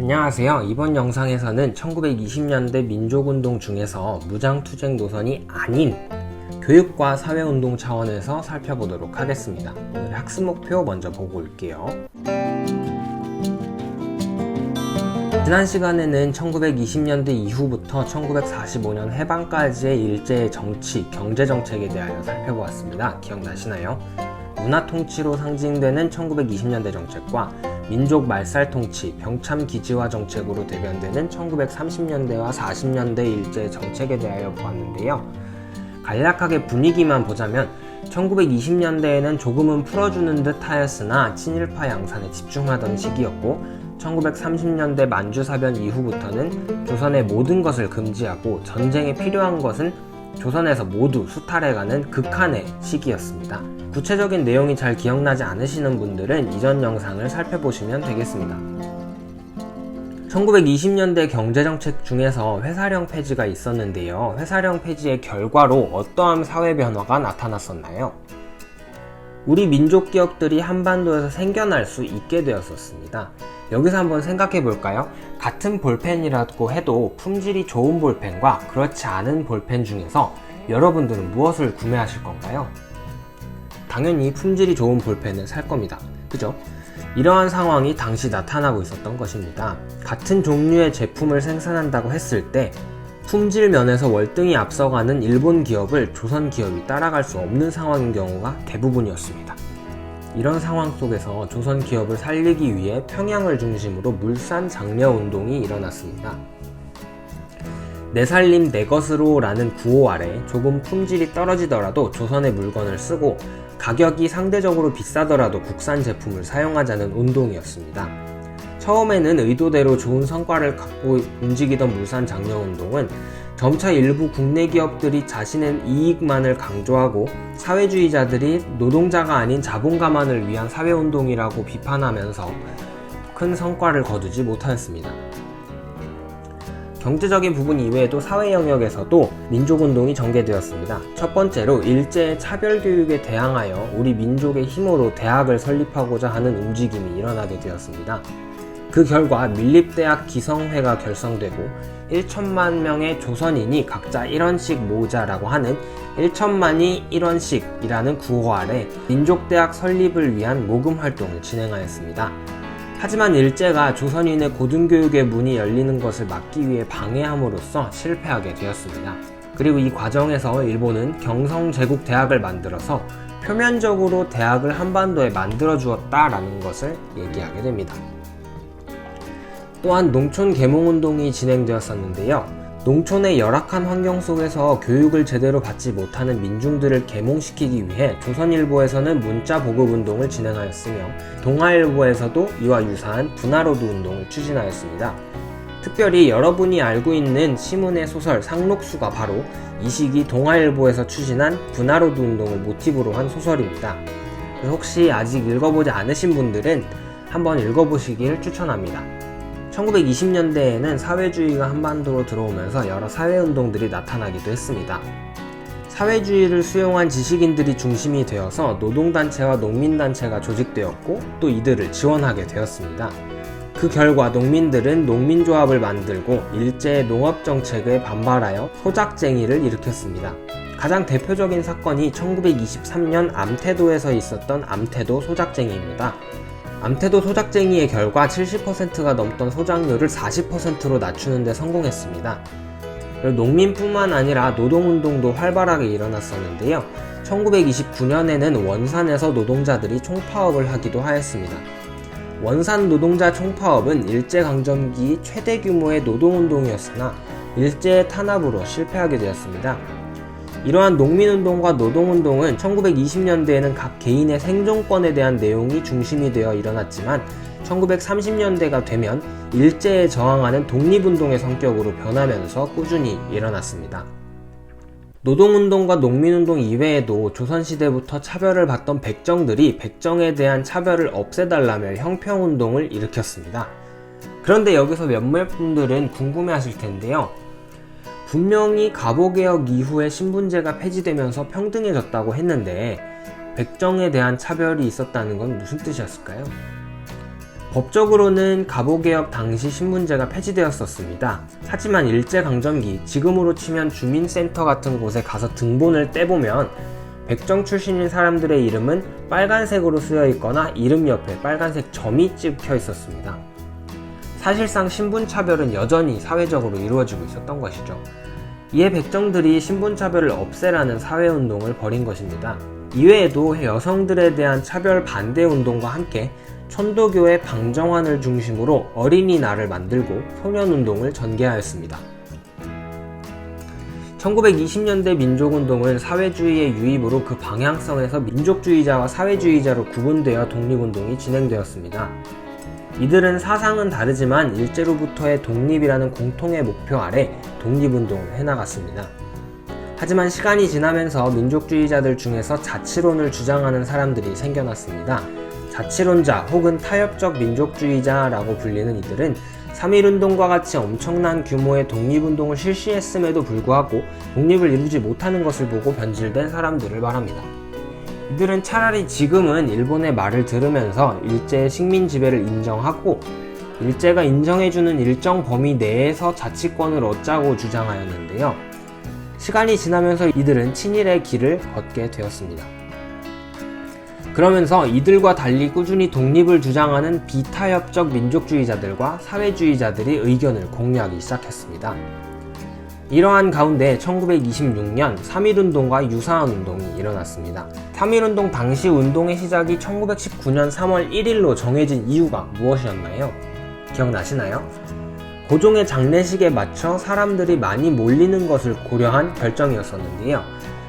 안녕하세요. 이번 영상에서는 1920년대 민족운동 중에서 무장투쟁 노선이 아닌 교육과 사회운동 차원에서 살펴보도록 하겠습니다. 오늘 학습 목표 먼저 보고 올게요. 지난 시간에는 1920년대 이후부터 1945년 해방까지의 일제의 정치, 경제정책에 대하여 살펴보았습니다. 기억나시나요? 문화통치로 상징되는 1920년대 정책과 민족 말살통치, 병참기지화 정책으로 대변되는 1930년대와 40년대 일제의 정책에 대하여 보았는데요. 간략하게 분위기만 보자면 1920년대에는 조금은 풀어주는 듯 하였으나 친일파 양산에 집중하던 시기였고 1930년대 만주사변 이후부터는 조선의 모든 것을 금지하고 전쟁에 필요한 것은 조선에서 모두 수탈해가는 극한의 시기였습니다. 구체적인 내용이 잘 기억나지 않으시는 분들은 이전 영상을 살펴보시면 되겠습니다. 1920년대 경제정책 중에서 회사령 폐지가 있었는데요. 회사령 폐지의 결과로 어떠한 사회 변화가 나타났었나요? 우리 민족 기업들이 한반도에서 생겨날 수 있게 되었었습니다. 여기서 한번 생각해 볼까요? 같은 볼펜이라고 해도 품질이 좋은 볼펜과 그렇지 않은 볼펜 중에서 여러분들은 무엇을 구매하실 건가요? 당연히 품질이 좋은 볼펜을 살 겁니다. 그죠? 이러한 상황이 당시 나타나고 있었던 것입니다. 같은 종류의 제품을 생산한다고 했을 때 품질 면에서 월등히 앞서가는 일본 기업을 조선 기업이 따라갈 수 없는 상황인 경우가 대부분이었습니다. 이런 상황 속에서 조선 기업을 살리기 위해 평양을 중심으로 물산 장려 운동이 일어났습니다. 내 살림 내 것으로 라는 구호 아래 조금 품질이 떨어지더라도 조선의 물건을 쓰고 가격이 상대적으로 비싸더라도 국산 제품을 사용하자는 운동이었습니다. 처음에는 의도대로 좋은 성과를 갖고 움직이던 물산 장려 운동은 점차 일부 국내 기업들이 자신의 이익만을 강조하고 사회주의자들이 노동자가 아닌 자본가만을 위한 사회운동이라고 비판하면서 큰 성과를 거두지 못하였습니다. 경제적인 부분 이외에도 사회 영역에서도 민족운동이 전개되었습니다. 첫 번째로 일제의 차별교육에 대항하여 우리 민족의 힘으로 대학을 설립하고자 하는 움직임이 일어나게 되었습니다. 그 결과 밀립대학 기성회가 결성되고 1천만 명의 조선인이 각자 1원씩 모으자라고 하는 1천만이 1원씩이라는 구호 아래 민족대학 설립을 위한 모금 활동을 진행하였습니다. 하지만 일제가 조선인의 고등교육의 문이 열리는 것을 막기 위해 방해함으로써 실패하게 되었습니다. 그리고 이 과정에서 일본은 경성제국대학을 만들어서 표면적으로 대학을 한반도에 만들어 주었다라는 것을 얘기하게 됩니다. 또한 농촌 계몽운동이 진행되었었는데요. 농촌의 열악한 환경 속에서 교육을 제대로 받지 못하는 민중들을 계몽시키기 위해 조선일보에서는 문자 보급운동을 진행하였으며 동아일보에서도 이와 유사한 분화로드 운동을 추진하였습니다. 특별히 여러분이 알고 있는 시문의 소설 상록수가 바로 이 시기 동아일보에서 추진한 분화로드 운동을 모티브로 한 소설입니다. 혹시 아직 읽어보지 않으신 분들은 한번 읽어보시길 추천합니다. 1920년대에는 사회주의가 한반도로 들어오면서 여러 사회운동들이 나타나기도 했습니다. 사회주의를 수용한 지식인들이 중심이 되어서 노동단체와 농민단체가 조직되었고 또 이들을 지원하게 되었습니다. 그 결과 농민들은 농민조합을 만들고 일제의 농업정책에 반발하여 소작쟁이를 일으켰습니다. 가장 대표적인 사건이 1923년 암태도에서 있었던 암태도 소작쟁이입니다. 암태도 소작쟁이의 결과 70%가 넘던 소작률을 40%로 낮추는 데 성공했습니다. 농민뿐만 아니라 노동운동도 활발하게 일어났었는데요. 1929년에는 원산에서 노동자들이 총파업을 하기도 하였습니다. 원산 노동자 총파업은 일제강점기 최대 규모의 노동운동이었으나 일제의 탄압으로 실패하게 되었습니다. 이러한 농민운동과 노동운동은 1920년대에는 각 개인의 생존권에 대한 내용이 중심이 되어 일어났지만 1930년대가 되면 일제에 저항하는 독립운동의 성격으로 변하면서 꾸준히 일어났습니다. 노동운동과 농민운동 이외에도 조선시대부터 차별을 받던 백정들이 백정에 대한 차별을 없애달라며 형평운동을 일으켰습니다. 그런데 여기서 몇몇 분들은 궁금해하실 텐데요. 분명히 갑오개혁 이후에 신분제가 폐지되면서 평등해졌다고 했는데 백정에 대한 차별이 있었다는 건 무슨 뜻이었을까요? 법적으로는 갑오개혁 당시 신분제가 폐지되었었습니다. 하지만 일제강점기, 지금으로 치면 주민센터 같은 곳에 가서 등본을 떼보면 백정 출신인 사람들의 이름은 빨간색으로 쓰여 있거나 이름 옆에 빨간색 점이 찍혀 있었습니다. 사실상 신분차별은 여전히 사회적으로 이루어지고 있었던 것이죠. 이에 백정들이 신분차별을 없애라는 사회운동을 벌인 것입니다. 이외에도 여성들에 대한 차별 반대 운동과 함께 천도교의 방정환을 중심으로 어린이날을 만들고 소년운동을 전개하였습니다. 1920년대 민족운동은 사회주의의 유입으로 그 방향성에서 민족주의자와 사회주의자로 구분되어 독립운동이 진행되었습니다. 이들은 사상은 다르지만 일제로부터의 독립이라는 공통의 목표 아래 독립운동을 해나갔습니다. 하지만 시간이 지나면서 민족주의자들 중에서 자치론을 주장하는 사람들이 생겨났습니다. 자치론자 혹은 타협적 민족주의자라고 불리는 이들은 3.1운동과 같이 엄청난 규모의 독립운동을 실시했음에도 불구하고 독립을 이루지 못하는 것을 보고 변질된 사람들을 말합니다. 이들은 차라리 지금은 일본의 말을 들으면서 일제의 식민 지배를 인정하고 일제가 인정해주는 일정 범위 내에서 자치권을 얻자고 주장하였는데요. 시간이 지나면서 이들은 친일의 길을 걷게 되었습니다. 그러면서 이들과 달리 꾸준히 독립을 주장하는 비타협적 민족주의자들과 사회주의자들이 의견을 공유하기 시작했습니다. 이러한 가운데 1926년 3.1운동과 유사한 운동이 일어났습니다. 3.1운동 당시 운동의 시작이 1919년 3월 1일로 정해진 이유가 무엇이었나요? 기억나시나요? 고종의 장례식에 맞춰 사람들이 많이 몰리는 것을 고려한 결정이었었는데요.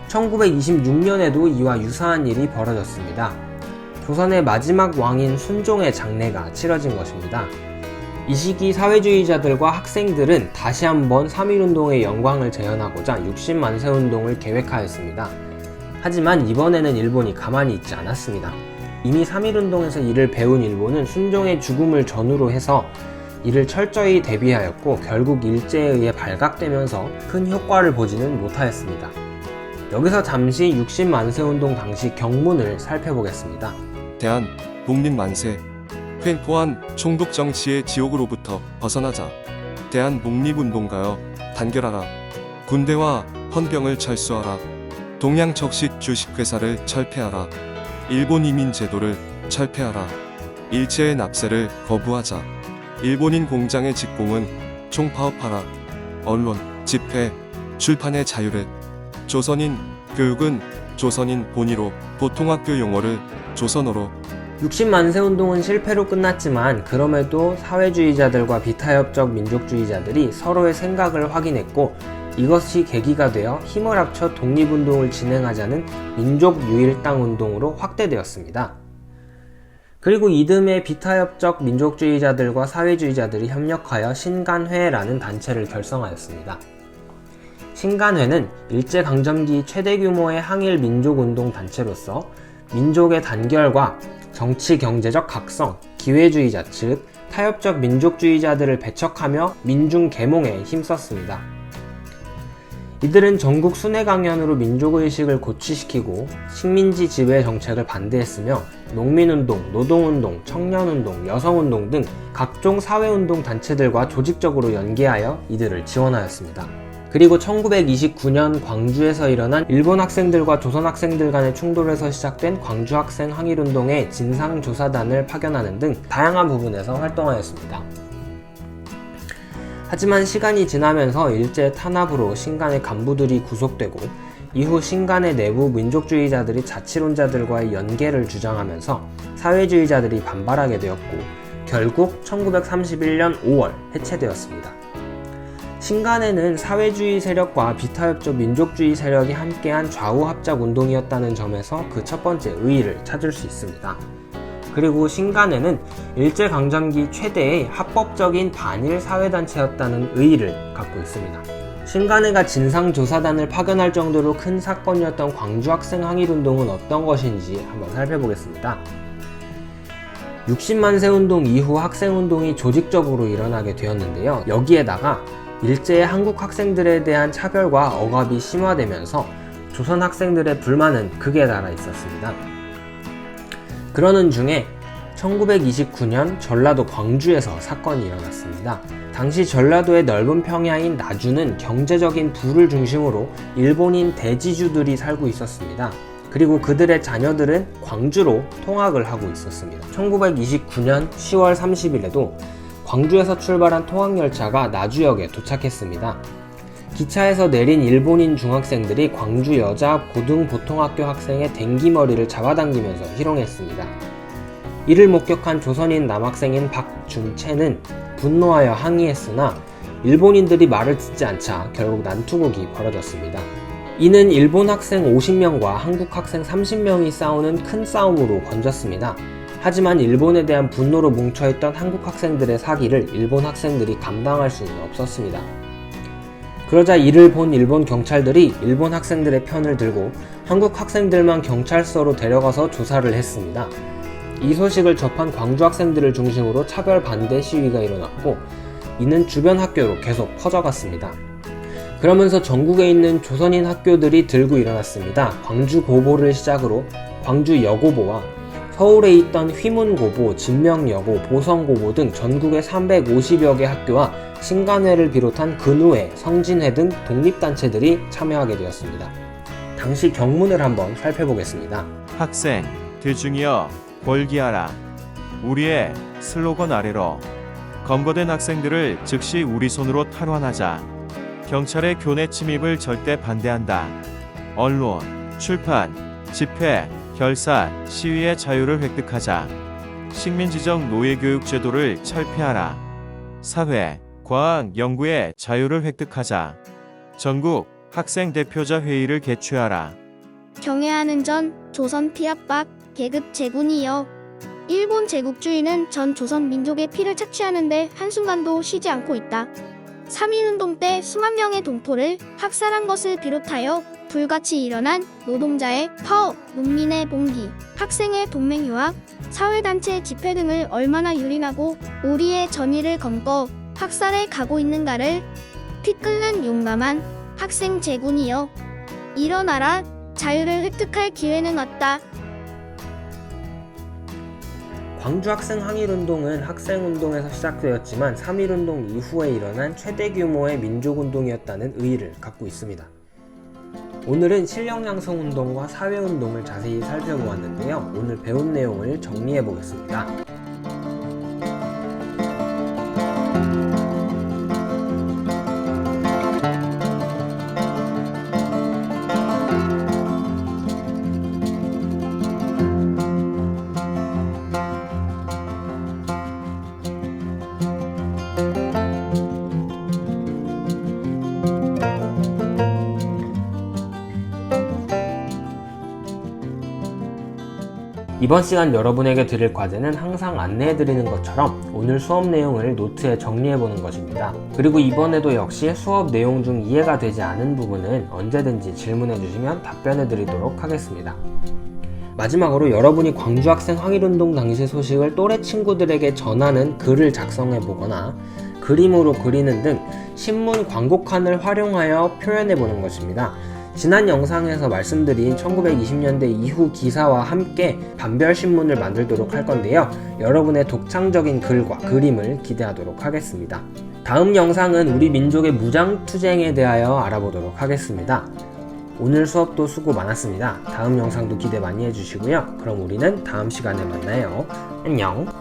1926년에도 이와 유사한 일이 벌어졌습니다. 조선의 마지막 왕인 순종의 장례가 치러진 것입니다. 이 시기 사회주의자들과 학생들은 다시 한번 3.1운동의 영광을 재현하고자 60만세 운동을 계획하였습니다. 하지만 이번에는 일본이 가만히 있지 않았습니다. 이미 3.1운동에서 이를 배운 일본은 순종의 죽음을 전후로 해서 이를 철저히 대비하였고 결국 일제에 의해 발각되면서 큰 효과를 보지는 못하였습니다. 여기서 잠시 60만세 운동 당시 경문을 살펴보겠습니다. 대한 독립만세 횡포한 총독정치의 지옥으로부터 벗어나자. 대한 독립운동가여 단결하라. 군대와 헌병을 철수하라. 동양적식 주식회사를 철폐하라. 일본 이민 제도를 철폐하라. 일제의 납세를 거부하자. 일본인 공장의 직공은 총파업하라. 언론, 집회, 출판의 자유를. 조선인 교육은 조선인 본위로, 보통학교 용어를 조선어로. 60만세 운동은 실패로 끝났지만 그럼에도 사회주의자들과 비타협적 민족주의자들이 서로의 생각을 확인했고 이것이 계기가 되어 힘을 합쳐 독립운동을 진행하자는 민족유일당 운동으로 확대되었습니다. 그리고 이듬해 비타협적 민족주의자들과 사회주의자들이 협력하여 신간회라는 단체를 결성하였습니다. 신간회는 일제강점기 최대 규모의 항일 민족운동 단체로서 민족의 단결과 정치 경제적 각성, 기회주의자 즉 타협적 민족주의자들을 배척하며 민중 계몽에 힘썼습니다. 이들은 전국 순회 강연으로 민족의식을 고취시키고 식민지 지배 정책을 반대했으며 농민운동, 노동운동, 청년운동, 여성운동 등 각종 사회운동 단체들과 조직적으로 연계하여 이들을 지원하였습니다. 그리고 1929년 광주에서 일어난 일본 학생들과 조선 학생들 간의 충돌에서 시작된 광주 학생 항일운동에 진상조사단을 파견하는 등 다양한 부분에서 활동하였습니다. 하지만 시간이 지나면서 일제 탄압으로 신간의 간부들이 구속되고 이후 신간의 내부 민족주의자들이 자치론자들과의 연계를 주장하면서 사회주의자들이 반발하게 되었고 결국 1931년 5월 해체되었습니다. 신간회는 사회주의 세력과 비타협적 민족주의 세력이 함께한 좌우합작 운동이었다는 점에서 그 첫 번째 의의를 찾을 수 있습니다. 그리고 신간회는 일제강점기 최대의 합법적인 반일 사회단체였다는 의의를 갖고 있습니다. 신간회가 진상조사단을 파견할 정도로 큰 사건이었던 광주 학생 항일운동은 어떤 것인지 한번 살펴보겠습니다. 60만세 운동 이후 학생운동이 조직적으로 일어나게 되었는데요. 여기에다가 일제의 한국 학생들에 대한 차별과 억압이 심화되면서 조선 학생들의 불만은 극에 달하 있었습니다. 그러는 중에 1929년 전라도 광주에서 사건이 일어났습니다. 당시 전라도의 넓은 평야인 나주는 경제적인 부를 중심으로 일본인 대지주들이 살고 있었습니다. 그리고 그들의 자녀들은 광주로 통학을 하고 있었습니다. 1929년 10월 30일에도 광주에서 출발한 통학열차가 나주역에 도착했습니다. 기차에서 내린 일본인 중학생들이 광주 여자 고등보통학교 학생의 댕기머리를 잡아당기면서 희롱했습니다. 이를 목격한 조선인 남학생인 박준채는 분노하여 항의했으나 일본인들이 말을 듣지 않자 결국 난투극이 벌어졌습니다. 이는 일본 학생 50명과 한국 학생 30명이 싸우는 큰 싸움으로 번졌습니다. 하지만 일본에 대한 분노로 뭉쳐있던 한국 학생들의 사기를 일본 학생들이 감당할 수는 없었습니다. 그러자 이를 본 일본 경찰들이 일본 학생들의 편을 들고 한국 학생들만 경찰서로 데려가서 조사를 했습니다. 이 소식을 접한 광주 학생들을 중심으로 차별 반대 시위가 일어났고 이는 주변 학교로 계속 퍼져갔습니다. 그러면서 전국에 있는 조선인 학교들이 들고 일어났습니다. 광주 고보를 시작으로 광주 여고보와 서울에 있던 휘문고보, 진명여고, 보성고보 등 전국의 350여 개 학교와 신간회를 비롯한 근우회, 성진회 등 독립단체들이 참여하게 되었습니다. 당시 경문을 한번 살펴보겠습니다. 학생, 대중이여 볼기하라. 우리의 슬로건 아래로 검거된 학생들을 즉시 우리 손으로 탈환하자. 경찰의 교내 침입을 절대 반대한다. 언론, 출판, 집회, 결사, 시위의 자유를 획득하자. 식민지적 노예교육 제도를 철폐하라. 사회, 과학, 연구의 자유를 획득하자. 전국 학생 대표자 회의를 개최하라. 경애하는 전 조선 피압박 계급 제군이여. 일본 제국주의는 전 조선 민족의 피를 착취하는데 한순간도 쉬지 않고 있다. 3.1운동 때 수만 명의 동포를 학살한 것을 비롯하여 불같이 일어난 노동자의 파업, 농민의 봉기, 학생의 동맹유학, 사회단체 집회 등을 얼마나 유린하고 우리의 전의를 검거 학살해 가고 있는가를 피 끓는 용감한 학생 제군이여. 일어나라. 자유를 획득할 기회는 왔다. 광주 학생 항일운동은 학생운동에서 시작되었지만 3.1운동 이후에 일어난 최대 규모의 민족운동이었다는 의의를 갖고 있습니다. 오늘은 실력양성운동과 사회운동을 자세히 살펴보았는데요. 오늘 배운 내용을 정리해 보겠습니다. 이번 시간 여러분에게 드릴 과제는 항상 안내해드리는 것처럼 오늘 수업 내용을 노트에 정리해보는 것입니다. 그리고 이번에도 역시 수업 내용 중 이해가 되지 않은 부분은 언제든지 질문해주시면 답변해드리도록 하겠습니다. 마지막으로 여러분이 광주 학생 항일운동 당시 소식을 또래 친구들에게 전하는 글을 작성해보거나 그림으로 그리는 등 신문 광고칸을 활용하여 표현해보는 것입니다. 지난 영상에서 말씀드린 1920년대 이후 기사와 함께 반별신문을 만들도록 할 건데요. 여러분의 독창적인 글과 그림을 기대하도록 하겠습니다. 다음 영상은 우리 민족의 무장투쟁에 대하여 알아보도록 하겠습니다. 오늘 수업도 수고 많았습니다. 다음 영상도 기대 많이 해주시고요. 그럼 우리는 다음 시간에 만나요. 안녕.